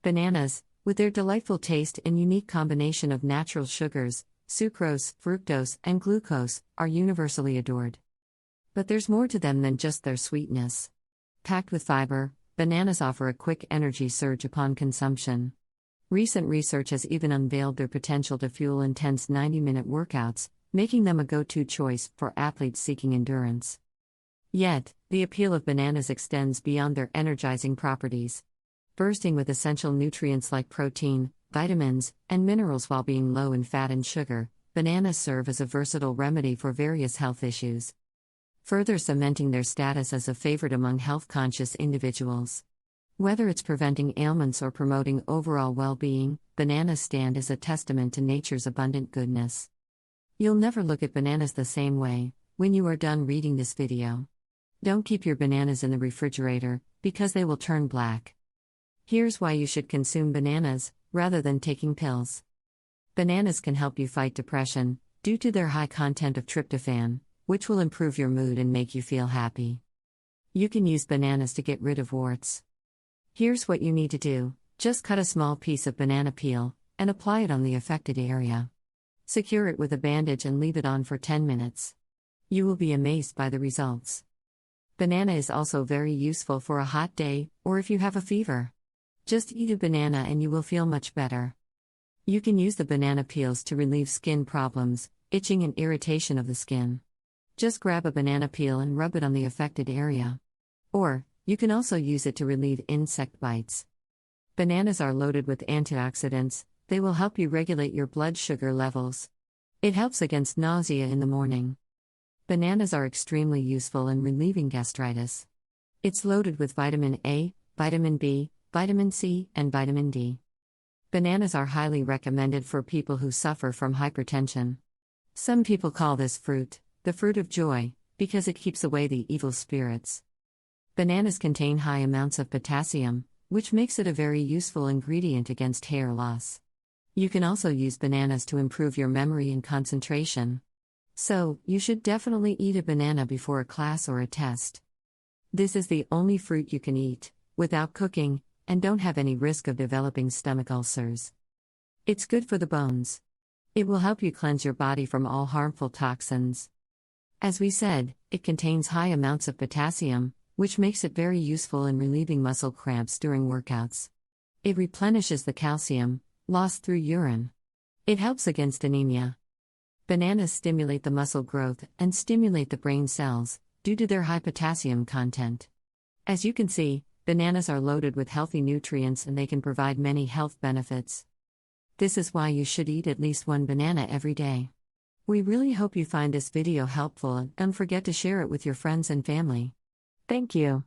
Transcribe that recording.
Bananas, with their delightful taste and unique combination of natural sugars, sucrose, fructose, and glucose, are universally adored. But there's more to them than just their sweetness. Packed with fiber, bananas offer a quick energy surge upon consumption. Recent research has even unveiled their potential to fuel intense 90-minute workouts, making them a go-to choice for athletes seeking endurance. Yet, the appeal of bananas extends beyond their energizing properties. Bursting with essential nutrients like protein, vitamins, and minerals while being low in fat and sugar, bananas serve as a versatile remedy for various health issues, further cementing their status as a favorite among health-conscious individuals. Whether it's preventing ailments or promoting overall well-being, bananas stand as a testament to nature's abundant goodness. You'll never look at bananas the same way when you are done reading this video. Don't keep your bananas in the refrigerator, because they will turn black. Here's why you should consume bananas, rather than taking pills. Bananas can help you fight depression, due to their high content of tryptophan, which will improve your mood and make you feel happy. You can use bananas to get rid of warts. Here's what you need to do: just cut a small piece of banana peel, and apply it on the affected area. Secure it with a bandage and leave it on for 10 minutes. You will be amazed by the results. Banana is also very useful for a hot day, or if you have a fever. Just eat a banana and you will feel much better. You can use the banana peels to relieve skin problems, itching and irritation of the skin. Just grab a banana peel and rub it on the affected area. Or, you can also use it to relieve insect bites. Bananas are loaded with antioxidants. They will help you regulate your blood sugar levels. It helps against nausea in the morning. Bananas are extremely useful in relieving gastritis. It's loaded with vitamin A, vitamin B, vitamin C, and vitamin D. Bananas are highly recommended for people who suffer from hypertension. Some people call this fruit the fruit of joy, because it keeps away the evil spirits. Bananas contain high amounts of potassium, which makes it a very useful ingredient against hair loss. You can also use bananas to improve your memory and concentration. So, you should definitely eat a banana before a class or a test. This is the only fruit you can eat, without cooking, and don't have any risk of developing stomach ulcers. It's good for the bones. It will help you cleanse your body from all harmful toxins. As we said, it contains high amounts of potassium, which makes it very useful in relieving muscle cramps during workouts. It replenishes the calcium lost through urine. It helps against anemia. Bananas stimulate the muscle growth and stimulate the brain cells, due to their high potassium content. As you can see, bananas are loaded with healthy nutrients and they can provide many health benefits. This is why you should eat at least one banana every day. We really hope you find this video helpful and don't forget to share it with your friends and family. Thank you.